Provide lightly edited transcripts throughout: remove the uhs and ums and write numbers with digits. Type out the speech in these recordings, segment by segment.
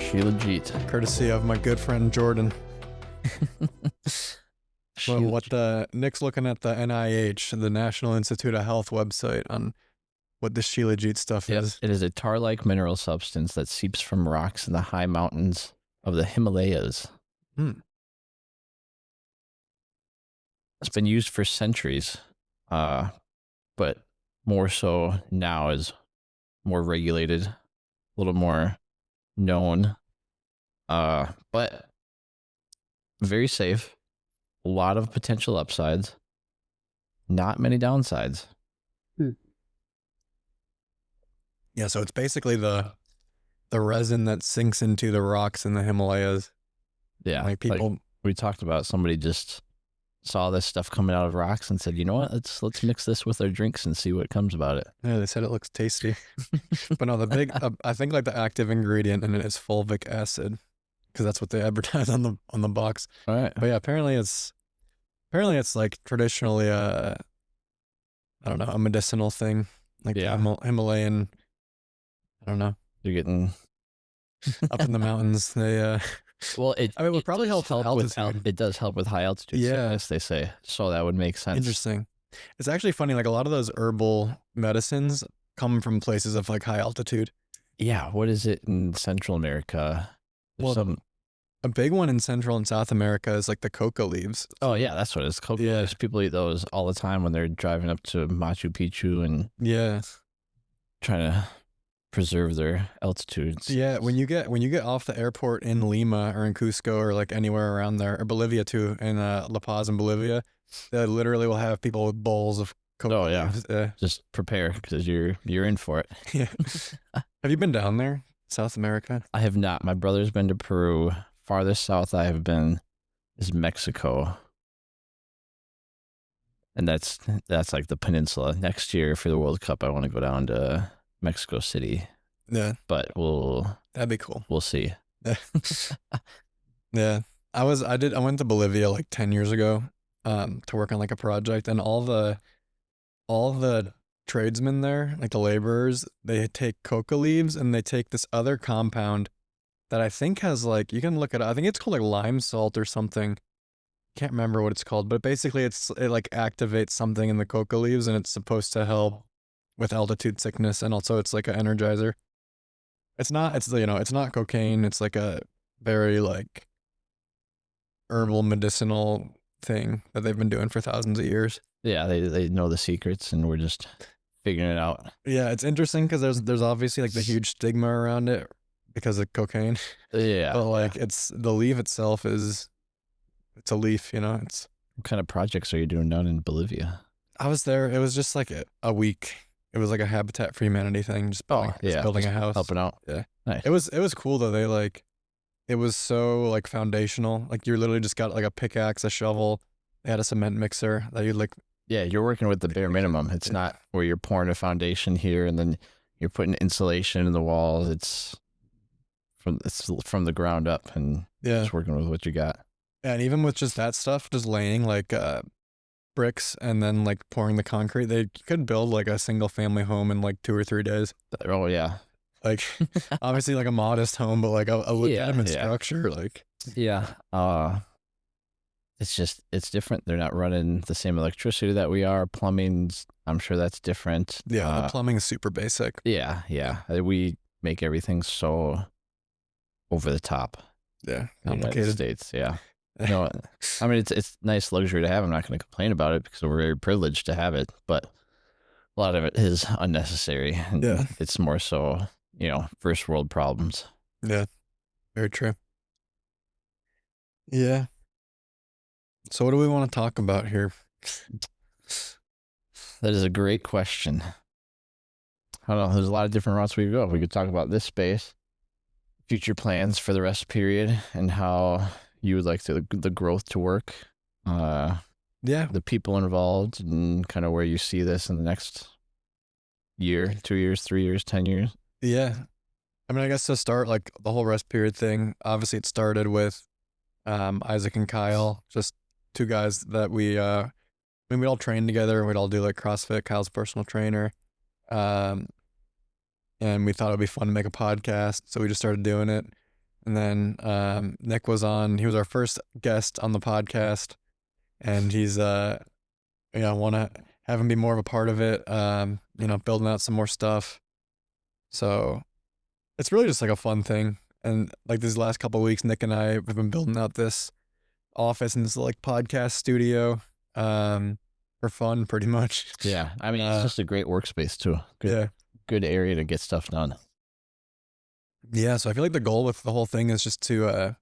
shilajit. Courtesy of my good friend Jordan. Well, Nick's looking at the NIH, the National Institute of Health website, on what this shilajit stuff is. It is a tar-like mineral substance that seeps from rocks in the high mountains of the Himalayas. It's been used for centuries, but more so now is more regulated, a little more known, but very safe. A lot of potential upsides, not many downsides. Yeah, so it's basically the resin that sinks into the rocks in the Himalayas. Yeah, like people. We talked about, somebody just saw this stuff coming out of rocks and said, you know what, let's mix this with our drinks and see what comes about it. Yeah, they said it looks tasty. But no, the big, I think like the active ingredient in it is fulvic acid, because that's what they advertise on the box. All right. But yeah, apparently it's like traditionally I don't know, a medicinal thing, like the Himalayan. I don't know. You're getting up in the mountains. They well, it would probably help with it does help with high altitude sickness, they say. So that would make sense. Interesting. It's actually funny, like a lot of those herbal medicines come from places of like high altitude. Yeah, what is it in Central America? A big one in Central and South America is like the coca leaves. Oh yeah, that's what it is. Coca leaves. People eat those all the time when they're driving up to Machu Picchu and trying to preserve their altitudes. Yeah, when you get off the airport in Lima or in Cusco or like anywhere around there, or Bolivia too, in La Paz in Bolivia, they literally will have people with bowls of coca. Oh yeah, just prepare because you're in for it. Yeah. Have you been down there, South America? I have not. My brother's been to Peru. Farthest south I have been is Mexico. And that's like the peninsula. Next year for the World Cup, I want to go down to Mexico City. Yeah. But that'd be cool. We'll see. Yeah. I went to Bolivia like 10 years ago to work on like a project, and all the tradesmen there, like the laborers, they take coca leaves and they take this other compound that I think has like, you can look it up. I think it's called like lime salt or something. Can't remember what it's called, but basically it like activates something in the coca leaves, and it's supposed to help with altitude sickness, and also it's like an energizer. It's not cocaine. It's like a very like herbal medicinal thing that they've been doing for thousands of years. Yeah, they know the secrets, and we're just figuring it out. Yeah, it's interesting because there's obviously like the huge stigma around it because of cocaine. Yeah. But like the leaf itself it's a leaf, What kind of projects are you doing down in Bolivia? I was there. It was just like a week. It was like a Habitat for Humanity thing, just building a house, helping out. Yeah, nice. It was cool though. It was so like foundational. Like you literally just got like a pickaxe, a shovel. They had a cement mixer that you'd like. Yeah, you're working with the bare minimum. It's not where you're pouring a foundation here and then you're putting insulation in the walls. It's from the ground up, and just working with what you got. And even with just that stuff, just laying like bricks and then like pouring the concrete, they could build like a single family home in like 2 or 3 days. Oh yeah. Like obviously like a modest home, but like a legitimate structure. Like it's different. They're not running the same electricity that we are. Plumbing's, I'm sure that's different. Yeah, the plumbing is super basic. Yeah. We make everything so over the top. Yeah, complicated. United States, yeah. No, I mean it's nice luxury to have. I'm not going to complain about it because we're very privileged to have it, but a lot of it is unnecessary. And it's more so, first world problems. Yeah, very true. Yeah. So what do we want to talk about here? That is a great question. I don't know. There's a lot of different routes we could go. We could talk about this space, future plans for the rest period, and how you would like the growth to work. The people involved, and kind of where you see this in the next year, 2 years, 3 years, 10 years. Yeah. I mean, I guess to start, like the whole rest period thing, obviously it started with Isaac and Kyle, just two guys that we all trained together, and we'd all do like CrossFit. Kyle's a personal trainer. And we thought it'd be fun to make a podcast, so we just started doing it. And then Nick was on. He was our first guest on the podcast, and he's want to have him be more of a part of it. Building out some more stuff. So it's really just like a fun thing. And like these last couple of weeks, Nick and I have been building out this office and this like podcast studio for fun, pretty much. Yeah, I mean, it's just a great workspace too. Yeah. Good area to get stuff done. Yeah, so I feel like the goal with the whole thing is just to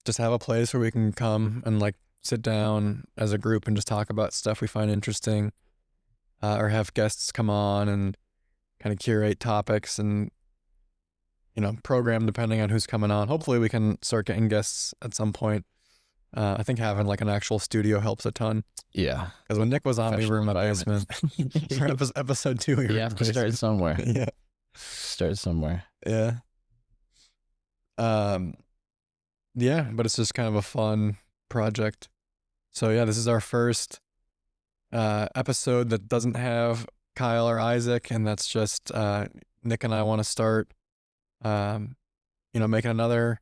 just have a place where we can come and like sit down as a group and just talk about stuff we find interesting, or have guests come on and kind of curate topics and program depending on who's coming on. Hopefully we can start getting guests at some point. I think having like an actual studio helps a ton. Yeah, because when Nick was on, we were in my basement. For episode 2, we were you have to start somewhere. Yeah, start somewhere. Yeah. Yeah, but it's just kind of a fun project. So yeah, this is our first episode that doesn't have Kyle or Isaac, and that's just Nick and I want to start making another,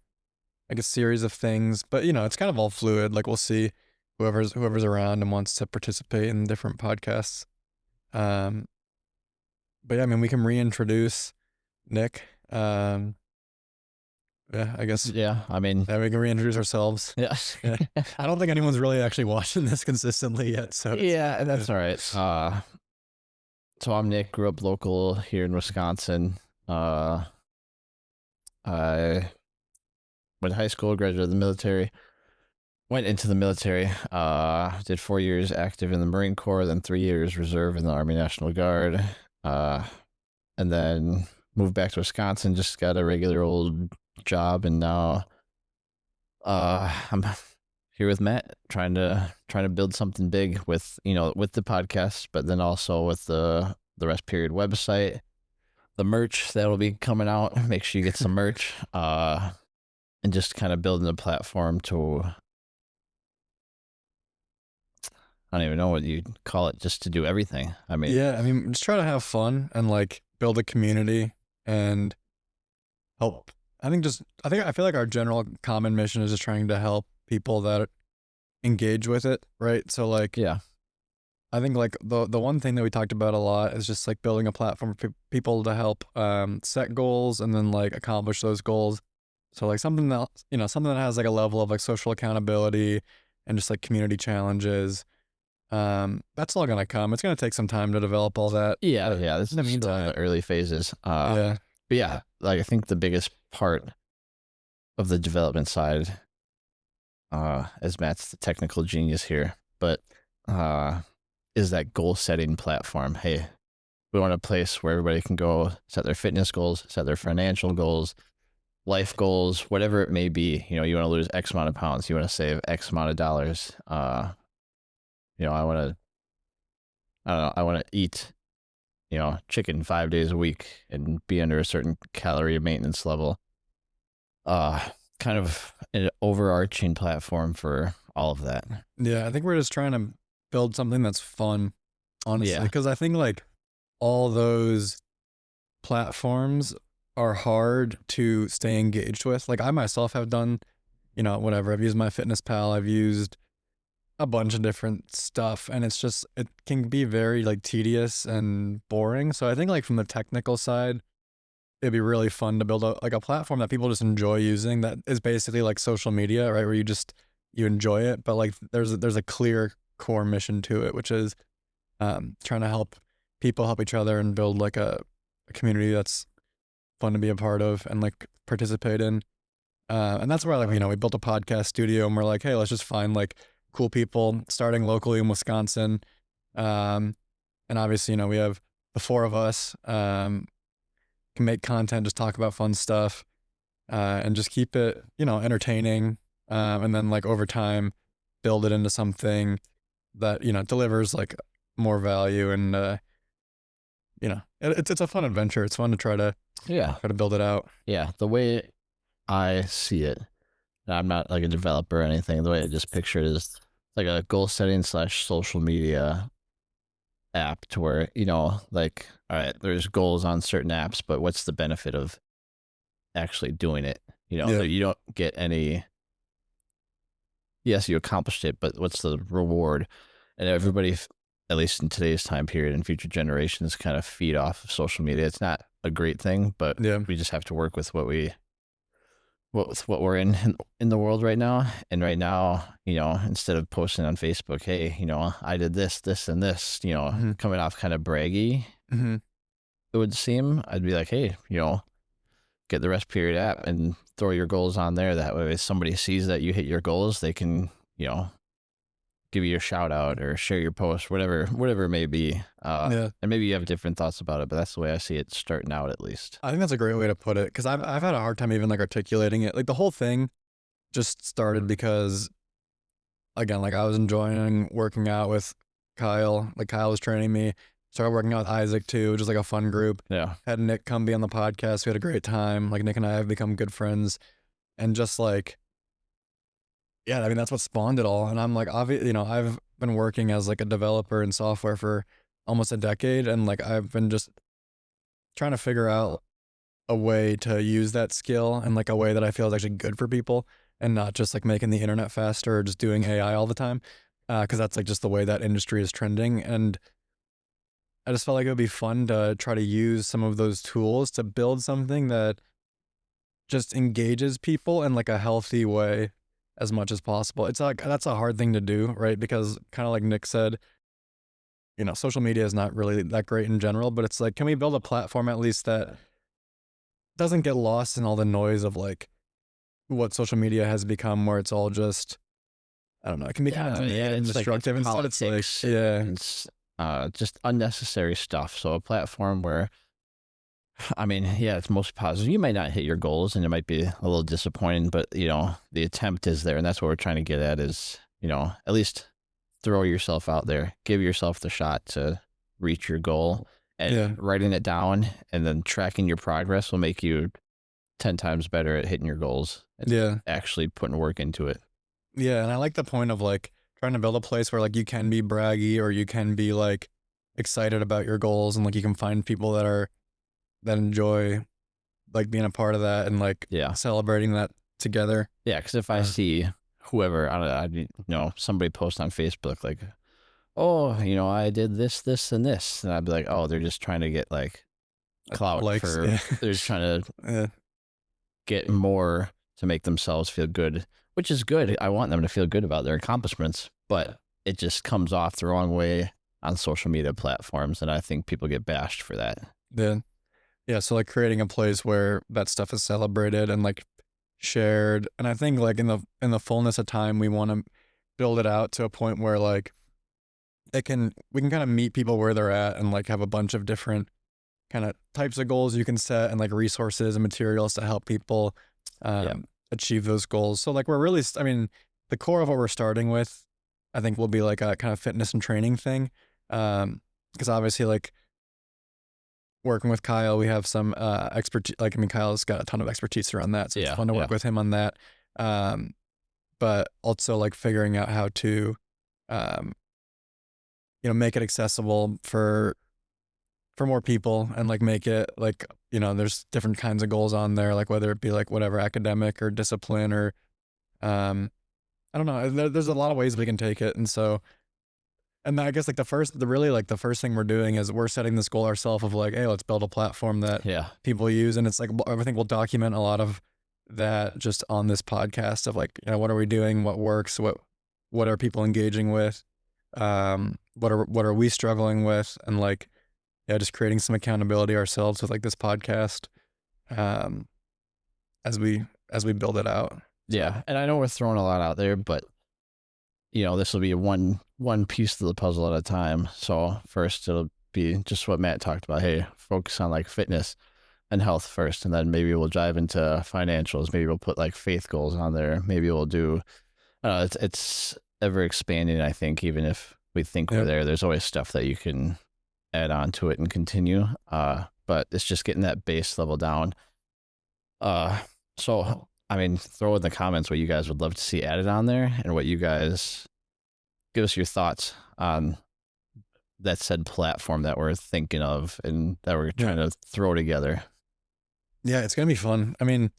I guess, series of things. But it's kind of all fluid. Like we'll see whoever's around and wants to participate in different podcasts. But yeah, I mean, we can reintroduce Nick. Yeah, I guess. Yeah, I mean, we can reintroduce ourselves. Yeah. I don't think anyone's really actually watching this consistently yet. So yeah, that's all right. So I'm Nick. Grew up local here in Wisconsin. I went to high school, graduated the military. Went into the military. Did 4 years active in the Marine Corps, then 3 years reserve in the Army National Guard. And then moved back to Wisconsin. Just got a regular old job, and now I'm here with Matt trying to build something big with with the podcast, but then also with the rest period website, the merch that will be coming out. Make sure you get some merch, and just kind of building a platform to, I don't even know what you'd call it, just to do everything. I mean, just try to have fun and like build a community and help. I feel like our general common mission is just trying to help people that engage with it, right? So like, yeah, I think like the one thing that we talked about a lot is just like building a platform for people to help set goals and then like accomplish those goals. So like something that something that has like a level of like social accountability and just like community challenges. That's all gonna come. It's gonna take some time to develop all that. Yeah. This is the early phases. But yeah, like I think the biggest part of the development side, as Matt's the technical genius here, but is that goal setting platform. Hey, we want a place where everybody can go set their fitness goals, set their financial goals, life goals, whatever it may be. You want to lose X amount of pounds, you want to save X amount of dollars. I want to eat, chicken 5 days a week and be under a certain calorie maintenance level. Kind of an overarching platform for all of that. Yeah, I think we're just trying to build something that's fun, honestly, because I think like all those platforms are hard to stay engaged with. Like I myself have done, whatever. I've used MyFitnessPal. I've used a bunch of different stuff, and it's just, it can be very like tedious and boring. So I think like from the technical side, it'd be really fun to build a platform that people just enjoy using, that is basically like social media, right? Where you enjoy it, but like there's a clear core mission to it, which is trying to help people help each other and build like a community that's fun to be a part of and like participate in. And that's where like, we built a podcast studio, and we're like, hey, let's just find like cool people starting locally in Wisconsin. And obviously, we have the 4 of us, can make content, just talk about fun stuff, and just keep it, entertaining. And then like over time, build it into something that, delivers like more value. And, it's a fun adventure. It's fun to try to build it out. Yeah. The way I see it, I'm not like a developer or anything. The way I just picture it is like a goal setting / social media app, to where, like, all right, there's goals on certain apps, but what's the benefit of actually doing it? Yeah. you don't get any. Yes, you accomplished it, but what's the reward? And everybody, at least in today's time period and future generations, kind of feed off of social media. It's not a great thing, but Yeah. we just have to work with what we're in the world right now. And right now, instead of posting on Facebook, hey, I did this, this, and this, Hmm. coming off kind of braggy, Hmm. it would seem, I'd be like, hey, get the rest period app and throw your goals on there. That way, if somebody sees that you hit your goals, they can, give you a shout out or share your post, whatever it may be. Yeah. And maybe you have different thoughts about it, but that's the way I see it starting out, at least. I think that's a great way to put it because I've had a hard time even like articulating it. Like the whole thing just started because again, like I was enjoying working out with Kyle. Like Kyle was training me. Started working out with Isaac too, just like a fun group. Yeah. Had Nick come be on the podcast. We had a great time. Like Nick and I have become good friends, and just like yeah, I mean that's what spawned it all. And I'm like, I've been working as like a developer in software for almost a decade, and like I've been just trying to figure out a way to use that skill and like a way that I feel is actually good for people and not just like making the internet faster or just doing AI all the time. Cause that's like just the way that industry is trending. And I just felt like it would be fun to try to use some of those tools to build something that just engages people in like a healthy way as much as possible. It's like, that's a hard thing to do, right? Because kind of like Nick said, social media is not really that great in general, but it's like, can we build a platform at least that doesn't get lost in all the noise of like what social media has become where it's all just I don't know, it can be kind of Yeah, and it's like it's destructive instead it's like politics. yeah, It's just unnecessary stuff. So a platform where, I mean, yeah, it's most positive. You might not hit your goals, and it might be a little disappointing, but the attempt is there, and that's what we're trying to get at. Is at least throw yourself out there, give yourself the shot to reach your goal, and yeah, writing it down and then tracking your progress will make you 10 times better at hitting your goals and yeah, actually putting work into it. yeah, and I like the point of like trying to build a place where like you can be braggy or you can be like excited about your goals and like you can find people that enjoy like being a part of that and like Yeah. celebrating that together. Yeah, because if I Uh, see whoever, I don't know, somebody post on Facebook like, oh, I did this, this, and this, and I'd be like, oh, they're just trying to get like clout likes, for, yeah. they're just trying to Yeah, get more to make themselves feel good, which is good. I want them to feel good about their accomplishments, but it just comes off the wrong way on social media platforms, and I think people get bashed for that. yeah. Yeah, so like creating a place where that stuff is celebrated and like shared. And I think like in the fullness of time we want to build it out to a point where like we can kind of meet people where they're at and like have a bunch of different kind of types of goals you can set and like resources and materials to help people Yeah. achieve those goals. So like we're really I mean the core of what we're starting with I think will be like a kind of fitness and training thing. Because obviously like working with Kyle, we have some expertise. Like, I mean, Kyle's got a ton of expertise around that, so it's Yeah. fun to Yeah. work with him on that. Um, but also like figuring out how to, um, make it accessible for more people and like make it like there's different kinds of goals on there, like whether it be like whatever academic or discipline or um, I don't know. There's a lot of ways we can take it, and so and I guess like the first thing we're doing is we're setting this goal ourselves of like, hey, let's build a platform that Yeah. people use, and it's like I think we'll document a lot of that just on this podcast of like, what are we doing, what works, what are people engaging with, what are we struggling with, and like yeah, just creating some accountability ourselves with like this podcast, um, as we build it out. So Yeah. And I know we're throwing a lot out there, but this will be one piece of the puzzle at a time. So first it'll be just what Matt talked about. Hey, focus on like fitness and health first, and then maybe we'll dive into financials. Maybe we'll put like faith goals on there. Maybe we'll do. It's ever expanding. I think even if we think we're yeah, there, there's always stuff that you can add on to it and continue. But it's just getting that base level down. So I mean, throw in the comments what you guys would love to see added on there, and what you guys give us your thoughts on that said platform that we're thinking of and that we're yeah, trying to throw together. yeah, it's gonna be fun. I mean,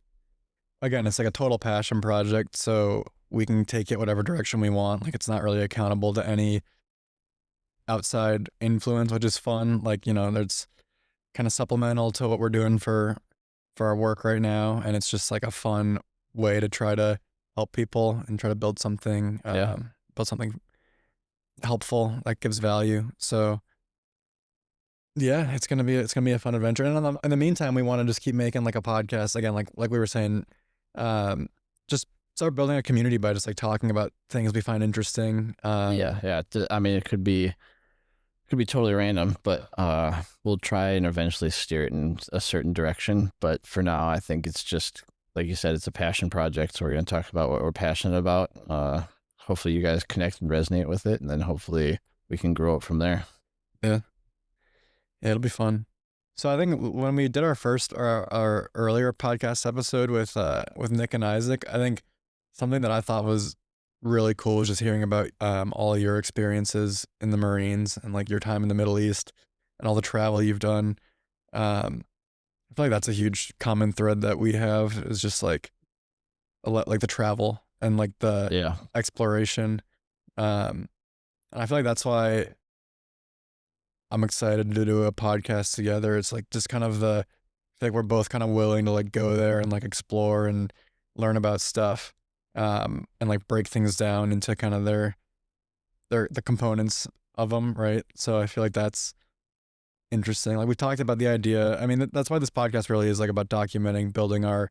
again, it's like a total passion project, so we can take it whatever direction we want. Like it's not really accountable to any outside influence, which is fun. Like, you know, there's kind of supplemental to what we're doing for our work right now, and it's just like a fun way to try to help people and try to Yeah. build something helpful that gives value. So yeah, it's gonna be a fun adventure. And in the meantime, we want to just keep making like a podcast again, like we were saying, um, just start building a community by just like talking about things we find interesting. Yeah. Yeah. I mean, it could be totally random, but we'll try and eventually steer it in a certain direction. But for now, I think it's just like you said, it's a passion project. So we're going to talk about what we're passionate about. Hopefully, you guys connect and resonate with it, and then hopefully we can grow it from there. Yeah, yeah, it'll be fun. So I think when we did our earlier podcast episode with Nick and Isaac, I think something that I thought was really cool was just hearing about all of your experiences in the Marines and like your time in the Middle East and all the travel you've done. I feel like that's a huge common thread that we have is just like like the travel and like the Yeah. exploration. And I feel like that's why I'm excited to do a podcast together. It's like just kind of I feel like we're both kind of willing to like go there and like explore and learn about stuff, and like break things down into kind of the components of them, right? So I feel like that's interesting. Like we talked about the idea. I mean, that's why this podcast really is like about documenting, building our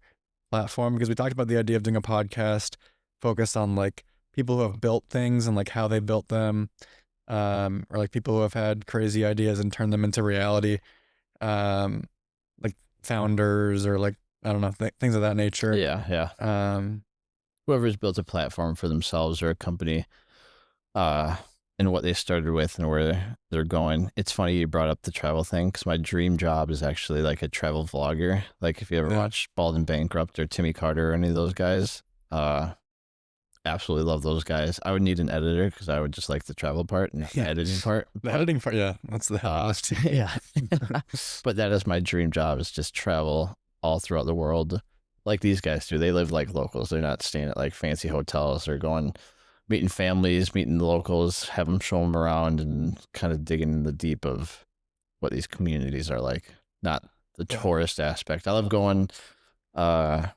platform because we talked about the idea of doing a podcast focused on like people who have built things and like how they built them, or like people who have had crazy ideas and turned them into reality, um, like founders or like I don't know things of that nature. Yeah. Yeah. Um, Whoever's built a platform for themselves or a company, uh, and what they started with and where they're going. It's funny you brought up the travel thing because my dream job is actually like a travel vlogger. Like if you ever yeah, watch Bald and Bankrupt or Timmy Carter or any of those guys, absolutely love those guys. I would need an editor because I would just like the travel part and not the yeah. editing part. The editing part, yeah, that's the hardest. Yeah. But that is my dream job is just travel all throughout the world like these guys do. They live like locals. They're not staying at like fancy hotels. They're going meeting families, meeting the locals, have them show them around and kind of digging in the deep of what these communities are like, not the Yeah, tourist aspect. I love going uh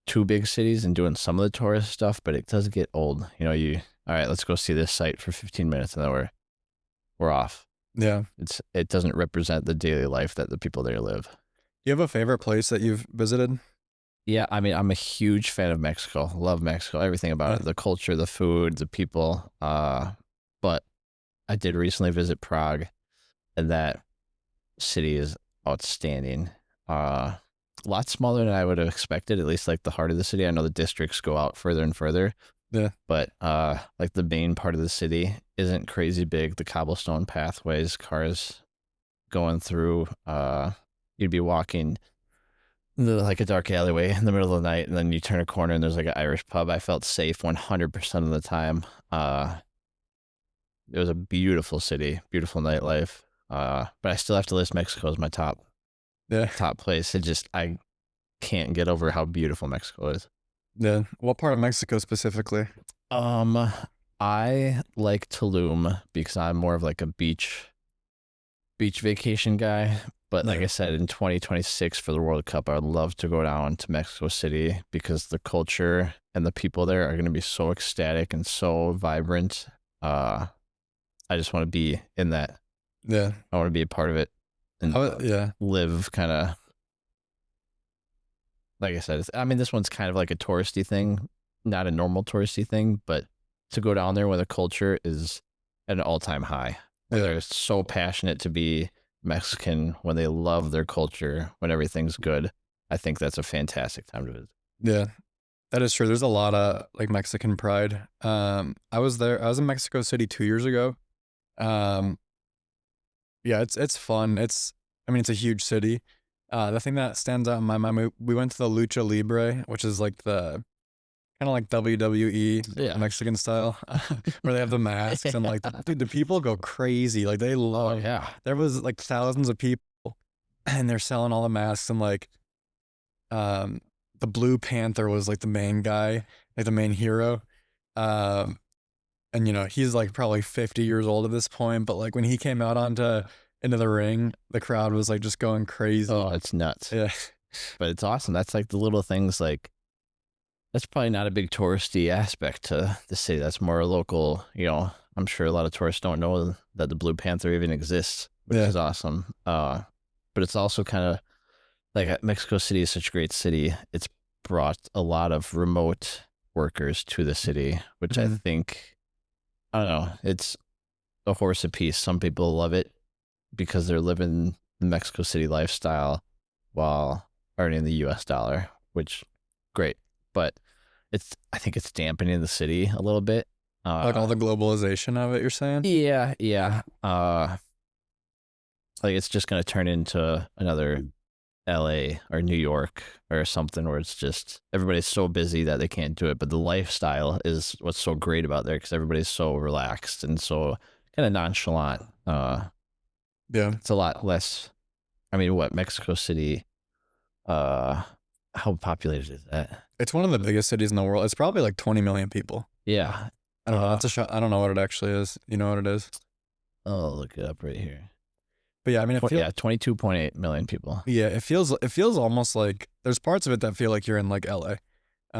to big cities and doing some of the tourist stuff, but it does get old. You know, all right, let's go see this site for 15 minutes and then we're off. yeah. It doesn't represent the daily life that the people there live. You have a favorite place that you've visited? Yeah, I mean, I'm a huge fan of Mexico. Love Mexico, everything about Yeah, it, the culture, the food, the people. But I did recently visit Prague, and that city is outstanding. A lot smaller than I would have expected, at least like the heart of the city. I know the districts go out further and further, yeah, but like the main part of the city isn't crazy big. The cobblestone pathways, cars going through, you'd be walking like a dark alleyway in the middle of the night, and then you turn a corner and there's like an Irish pub. I felt safe 100% of the time. It was a beautiful city, beautiful nightlife. But I still have to list Mexico as my yeah, top place. I can't get over how beautiful Mexico is. yeah. What part of Mexico specifically? Um, I like Tulum because I'm more of like a beach vacation guy. But like Yeah, I said, in 2026 for the World Cup, I would love to go down to Mexico City because the culture and the people there are going to be so ecstatic and so vibrant. I just want to be in that. yeah. I want to be a part of it and Yeah, live kind of, like I said, I mean, this one's kind of like a touristy thing, not a normal touristy thing, but to go down there where the culture is at an all-time high, when yeah, they're so passionate to be Mexican, when they love their culture, when everything's good. I think that's a fantastic time to visit. yeah. That is true. There's a lot of like Mexican pride. I was there. I was in Mexico City 2 years ago. Um, yeah, it's fun. I mean, it's a huge city. The thing that stands out in my mind, we went to the Lucha Libre, which is like the kind of like WWE Yeah. Mexican style, where they have the masks and like, dude, the people go crazy. Like they Oh love. yeah. There was like thousands of people, and they're selling all the masks and like, um, the Blue Panther was like the main guy, like the main hero. Um, and he's like probably 50 years old at this point, but like when he came out onto into the ring, the crowd was like just going crazy. Oh, it's nuts. Yeah. But it's awesome. That's like the little things like that's probably not a big touristy aspect to the city. That's more local, I'm sure a lot of tourists don't know that the Blue Panther even exists, which Yeah. is awesome. But it's also kind of like Mexico City is such a great city. It's brought a lot of remote workers to the city, which I Mhm. think, I don't know, it's a horse apiece. Some people love it because they're living the Mexico City lifestyle while earning the US dollar, which great. But I think it's dampening the city a little bit. Like all the globalization of it, you're saying? Yeah, yeah. Like it's just gonna turn into another LA or New York or something where it's just everybody's so busy that they can't do it. But the lifestyle is what's so great about there because everybody's so relaxed and so kind of nonchalant. Yeah. It's a lot less. I mean, what Mexico City? How populated is that? It's one of the biggest cities in the world. It's probably like 20 million people. Yeah. I don't know. That's a shot. I don't know what it actually is. You know what it is? Oh, look it up right here. But yeah, I mean, Yeah, 22.8 million people. yeah, it feels almost like there's parts of it that feel like you're in like LA.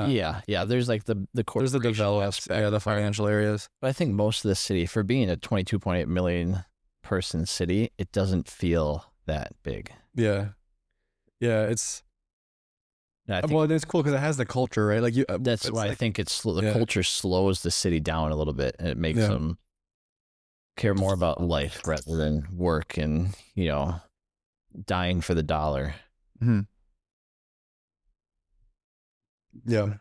Yeah. There's like the There's the corporation developed, aspect. yeah, the financial areas. But I think most of the city, for being a 22.8 million person city, it doesn't feel that big. Yeah, yeah. It's And I think well, it's cool because it has the culture, right? Like you. that's It's why I like, think it's the yeah, culture slows the city down a little bit, and it makes yeah, them care more about life rather than work and dying for the dollar. mhm, yeah,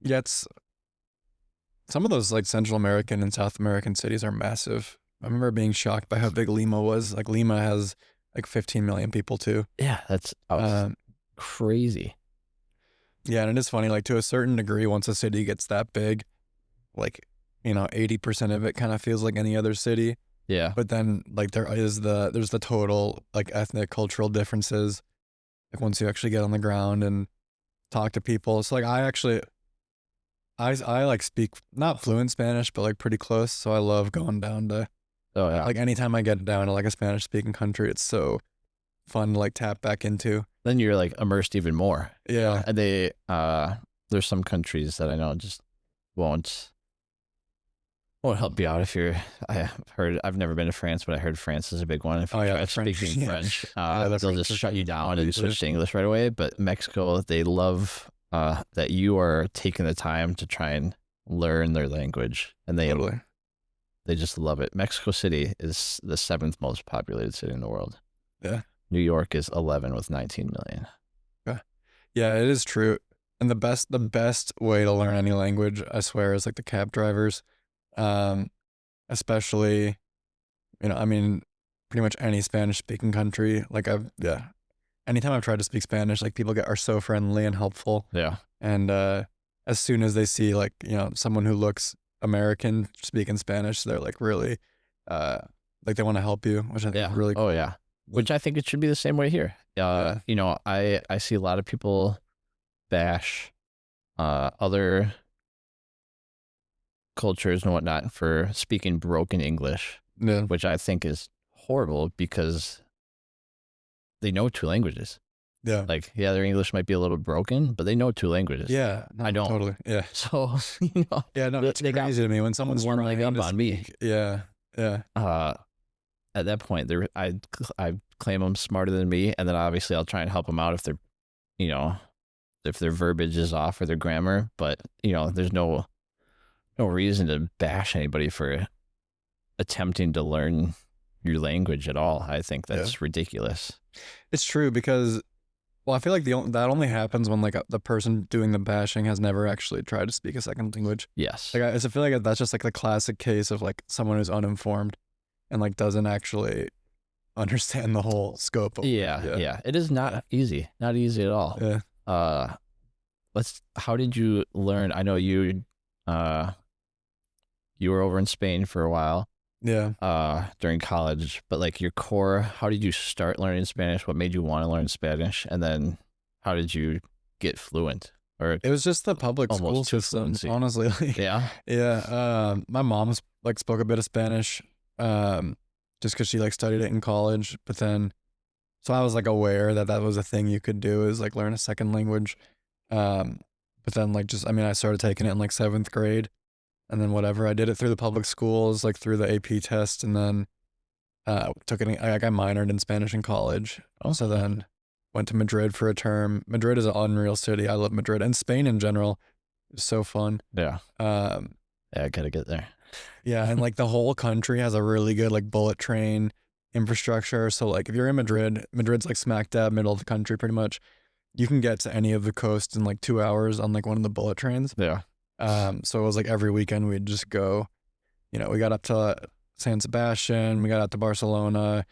yeah. It's some of those like Central American and South American cities are massive. I remember being shocked by how big Lima was. Like Lima has like 15 million people too. Yeah, that's Um, crazy. yeah, and it is funny. Like to a certain degree, once a city gets that big, like 80% of it kind of feels like any other city. Yeah, But then like there's the total like ethnic cultural differences. Like once you actually get on the ground and talk to people, it's like I like speak not fluent Spanish, but like pretty close. So I love going down to oh yeah. like anytime I get down to like a Spanish speaking country, it's so fun to like tap back into. Then you're like immersed even more. Yeah. And there's some countries that I know just won't won't help you out if you're. I've never been to France, but I heard France is a big one. If you Oh yeah, try the French. speaking Yeah, French, yeah, the they'll French just are shut you down and crazy. switch to English right away. But Mexico, they love that you are taking the time to try and learn their language, and Totally. they just love it. Mexico City is the seventh most populated city in the world. Yeah. New York is 11 with 19 million. Yeah. Yeah, it is true. And the best way to learn any language, I swear, is like the cab drivers. Um, especially, I mean, pretty much any Spanish speaking country. Like yeah. Anytime I've tried to speak Spanish, like people are so friendly and helpful. Yeah. And as soon as they see like, someone who looks American speaking Spanish, they're like really uh like they want to help you, which I think is Yeah. really Oh cool. yeah. Which I think it should be the same way here. Yeah. I see a lot of people bash other cultures and whatnot for speaking broken English, Yeah. which I think is horrible because they know two languages. Yeah. Like, yeah, their English might be a little broken, but they know two languages. Yeah. No, I don't. totally. Yeah. So, Yeah, no, it's they got crazy to me when someone's one leg trying up to on me. speak. Yeah. Yeah. At that point, I claim them smarter than me, and then obviously I'll try and help them out if they're, you know, if their verbiage is off or their grammar. But there's no reason to bash anybody for attempting to learn your language at all. I think that's ridiculous. It's true because well, I feel like that only happens when like the person doing the bashing has never actually tried to speak a second language. Yes. Like I feel like that's just like the classic case of like someone who's uninformed and like doesn't actually understand the whole scope of Yeah. It is not easy. Not easy at all. Yeah. How did you learn? I know you were over in Spain for a while Yeah. during college, but like your core, how did you start learning Spanish? What made you want to learn Spanish? And then how did you get fluent or It was just the public school almost to system, fluency? honestly. Like, Yeah. yeah, my mom's like spoke a bit of Spanish, um, just because she like studied it in college. But then, so I was like aware that that was a thing you could do is like learn a second language. Um, but then like just I mean I started taking it in like seventh grade, and then whatever I did it through the public schools, like through the AP test, and then took it. I minored in Spanish in college. So Okay. then went to Madrid for a term. Madrid is an unreal city. I love Madrid and Spain in general. It's so fun. Yeah. Um, Yeah, I gotta get there. yeah, and like the whole country has a really good like bullet train infrastructure. So like if you're in Madrid, Madrid's like smack dab middle of the country pretty much. You can get to any of the coast in like 2 hours on like one of the bullet trains. Yeah. So it was like every weekend we'd just go. We got up to San Sebastian, we got out to Barcelona,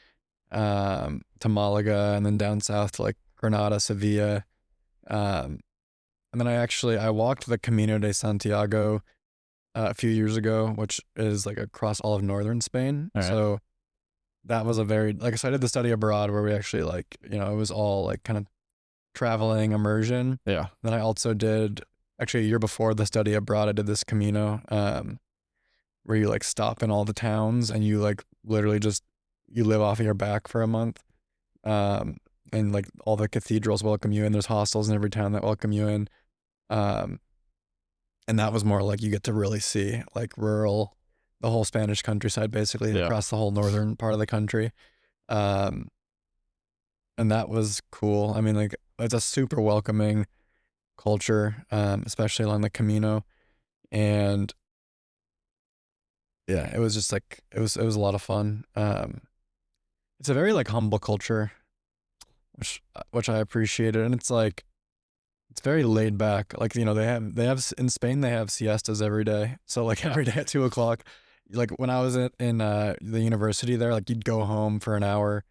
to Malaga, and then down south to like Granada, Sevilla. Um, and then I walked the Camino de Santiago a few years ago, which is like across all of northern Spain. All right. So that was a very like so I did the study abroad where we actually like it was all like kind of traveling immersion. Yeah. Then I also did actually a year before the study abroad. I did this Camino, where you like stop in all the towns and you like literally just you live off of your back for a month. Um, and like all the cathedrals welcome you in. There's hostels in every town that welcome you in. Um, and that was more like you get to really see like the whole Spanish countryside basically Yeah. across the whole northern part of the country. Um, and that was cool. I mean, like it's a super welcoming culture, especially along the Camino. And yeah, it was just like it was a lot of fun. It's a very like humble culture, which I appreciated, and it's like it's very laid back. Like they have in Spain they have siestas every day. So like Yeah. every day at 2 o'clock, like when I was in the university there, like you'd go home for an hour,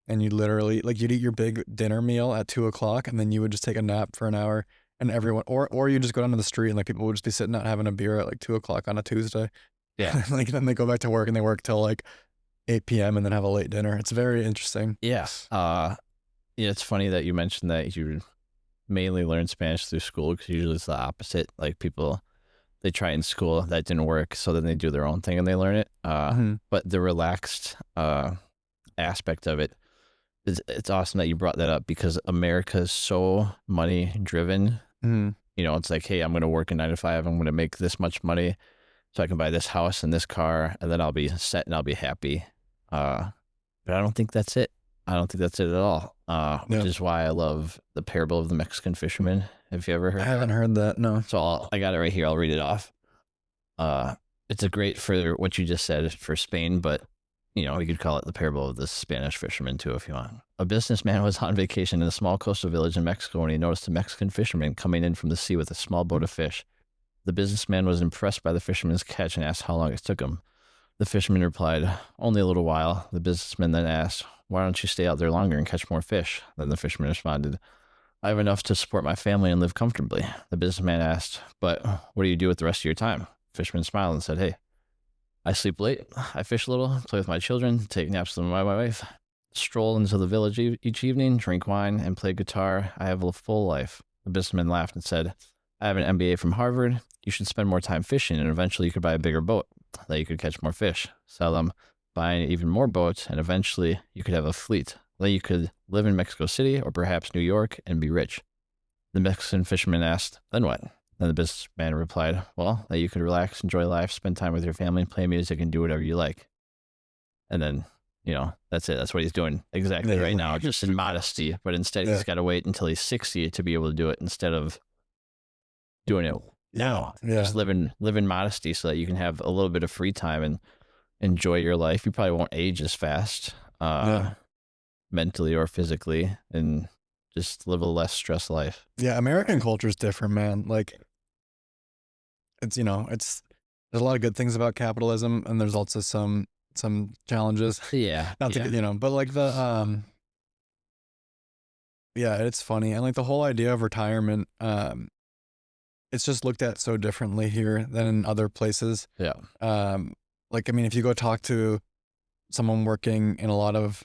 and you'd literally like you'd eat your big dinner meal at 2 o'clock, and then you would just take a nap for an hour, and everyone or you just go down to the street and like people would just be sitting out having a beer at like 2 o'clock on a Tuesday. Yeah. Like then they go back to work and they work till like 8 p.m. and then have a late dinner. It's very interesting. Yeah. Yeah, it's funny that you mentioned that you mainly learn Spanish through school because usually it's the opposite. Like people, they try in school, that didn't work, so then they do their own thing and they learn it. Hmm. But the relaxed aspect of it, it's awesome that you brought that up because America is so money driven. Hmm. It's like, hey, I'm going to work a 9 to 5. I'm going to make this much money so I can buy this house and this car, and then I'll be set and I'll be happy. But I don't think that's it. I don't think that's it at all. Which Yeah. is why I love the parable of the Mexican fisherman. Have you ever I heard haven't that? heard that. No. So I got it right here. I'll read it off. It's a great for what you just said for Spain, but you could call it the parable of the Spanish fisherman too, if you want. A businessman was on vacation in a small coastal village in Mexico when he noticed a Mexican fisherman coming in from the sea with a small boat of fish. The businessman was impressed by the fisherman's catch and asked how long it took him. The fisherman replied, "Only a little while." The businessman then asked, "Why don't you stay out there longer and catch more fish?" Then the fisherman responded, "I have enough to support my family and live comfortably." The businessman asked, "But what do you do with the rest of your time?" The fisherman smiled and said, "Hey, I sleep late, I fish a little, play with my children, take naps with my wife, stroll into the village each evening, drink wine, and play guitar. I have a full life." The businessman laughed and said, "I have an MBA from Harvard. You should spend more time fishing, and eventually you could buy a bigger boat that you could catch more fish, sell them, buy even more boats, and eventually you could have a fleet. Then you could live in Mexico City or perhaps New York and be rich." The Mexican fisherman asked, "Then what?" Then the businessman replied, "Well, that you could relax, enjoy life, spend time with your family, play music, and do whatever you like." And then, that's it. That's what he's doing exactly right now, just in modesty. But instead, Yeah. he's got to wait until he's 60 to be able to do it instead of doing it now. Yeah. Just live in modesty so that you can have a little bit of free time and enjoy your life. You probably won't age as fast, Yeah. mentally or physically, and just live a less stressed life. Yeah. American culture is different, man. Like it's there's a lot of good things about capitalism, and there's also some challenges. Yeah. Not to Yeah. get but like yeah, it's funny, and like the whole idea of retirement, it's just looked at so differently here than in other places. Yeah. Like I mean, if you go talk to someone working in a lot of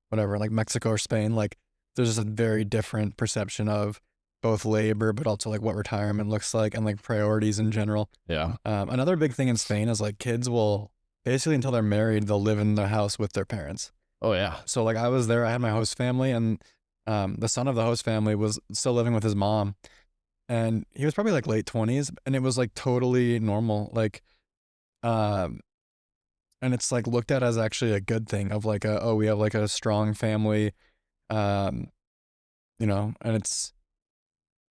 whatever, like Mexico or Spain, like there's just a very different perception of both labor, but also like what retirement looks like and like priorities in general. Yeah. Another big thing in Spain is like kids will basically until they're married, they'll live in the house with their parents. Oh yeah. So like I was there, I had my host family, and the son of the host family was still living with his mom, and he was probably like late 20s, and it was like totally normal. Like, um, and it's like looked at as actually a good thing of like oh, we have like a strong family, um, and it's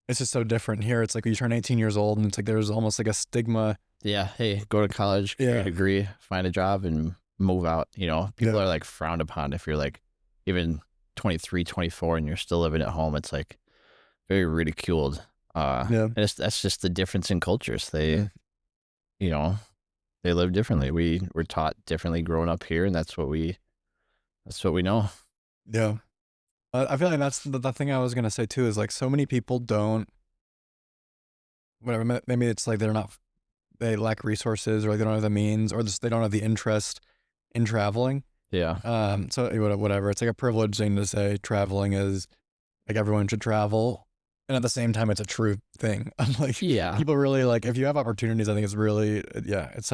just so different here. It's like you turn 18 years old and it's like there's almost like a stigma. Yeah. Hey, go to college, get Yeah. a degree, find a job, and move out. People Yeah. are like frowned upon if you're like even 23, 24 and you're still living at home. It's like very ridiculed. Yeah. And that's just the difference in cultures. Yeah. You know, they live differently. We were taught differently growing up here, and that's what we know. Yeah. I feel like that's the thing I was gonna say too is like so many people don't, whatever, maybe it's like they lack resources, or like they don't have the means, or just they don't have the interest in traveling. Yeah. So whatever, it's like a privileged thing to say traveling is like everyone should travel, and at the same time it's a true thing. I'm like, Yeah. people really like, if you have opportunities, I think it's really, yeah, it's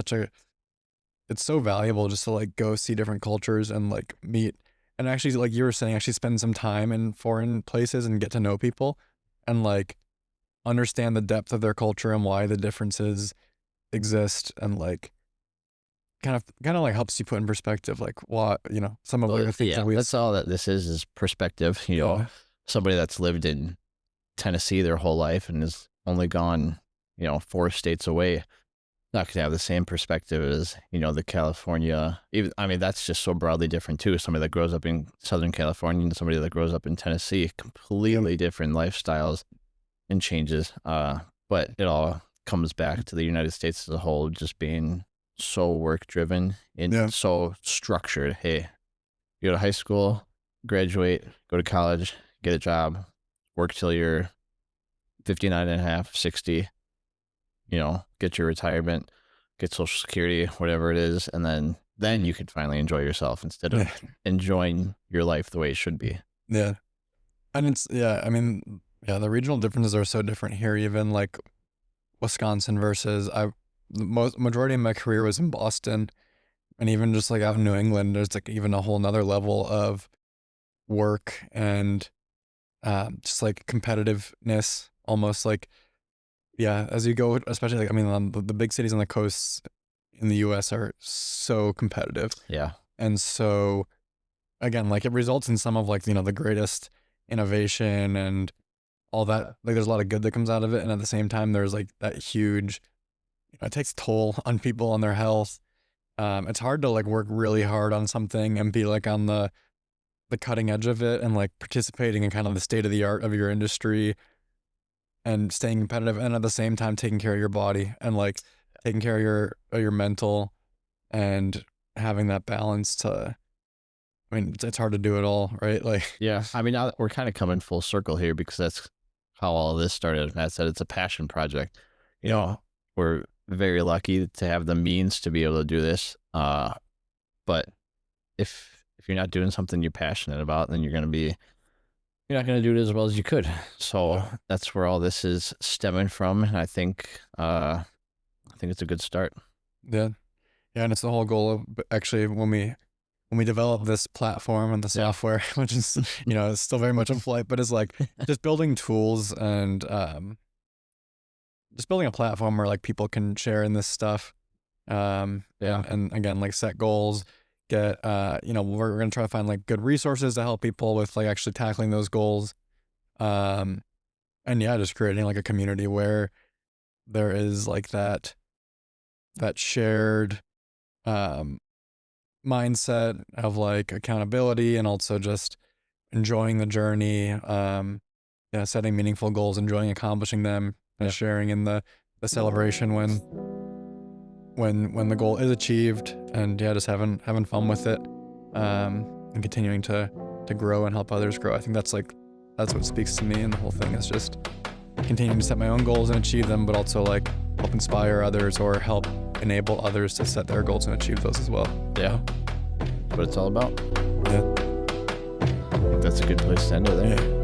so valuable just to like go see different cultures and like meet, and actually like you were saying, actually spend some time in foreign places and get to know people and like understand the depth of their culture and why the differences exist, and like kind of like helps you put in perspective like what, some of like the things Yeah, that we that's all that this is perspective. Yeah. Somebody that's lived in Tennessee their whole life and has only gone, 4 states away, not going to have the same perspective as, the California. Even, I mean, that's just so broadly different too. Somebody that grows up in Southern California and somebody that grows up in Tennessee, completely different lifestyles and changes. But it all comes back to the United States as a whole just being so work driven and Yeah. so structured. Hey, you go to high school, graduate, go to college, get a job, work till you're 59 and a half, 60, get your retirement, get Social Security, whatever it is, and then you could finally enjoy yourself instead of enjoying your life the way it should be. Yeah. And it's, yeah, I mean, yeah, the regional differences are so different here, even like Wisconsin versus the majority of my career was in Boston, and even just like out in New England, there's like even a whole nother level of work and just like competitiveness, almost like, yeah, as you go, especially like, I mean, the big cities on the coasts in the US are so competitive. Yeah. And so again, like it results in some of like, the greatest innovation and all that. Like there's a lot of good that comes out of it. And at the same time, there's like that huge, it takes toll on people, on their health. It's hard to like work really hard on something and be like on the cutting edge of it and like participating in kind of the state of the art of your industry and staying competitive, and at the same time taking care of your body and like taking care of your mental and having that balance to, I mean, it's hard to do it all, right? Like, Yeah. I mean, now we're kind of coming full circle here because that's how all of this started. Matt said it's a passion project. We're very lucky to have the means to be able to do this. But if you're not doing something you're passionate about, then you're not going to do it as well as you could. So that's where all this is stemming from. And I think it's a good start. yeah. Yeah. And it's the whole goal of actually when we develop this platform and the software, which is, it's still very much in flight, but it's like just building tools and just building a platform where like people can share in this stuff. And again, like set goals, get, we're going to try to find like good resources to help people with like actually tackling those goals. And yeah, just creating like a community where there is like that shared, mindset of like accountability and also just enjoying the journey, setting meaningful goals, enjoying accomplishing them, and sharing in the celebration when the goal is achieved, and just having fun with it, and continuing to grow and help others grow. I think that's what speaks to me, and the whole thing is just continuing to set my own goals and achieve them, but also like help inspire others or help enable others to set their goals and achieve those as well. Yeah. What it's all about. Yeah. I think that's a good place to end it there. Yeah.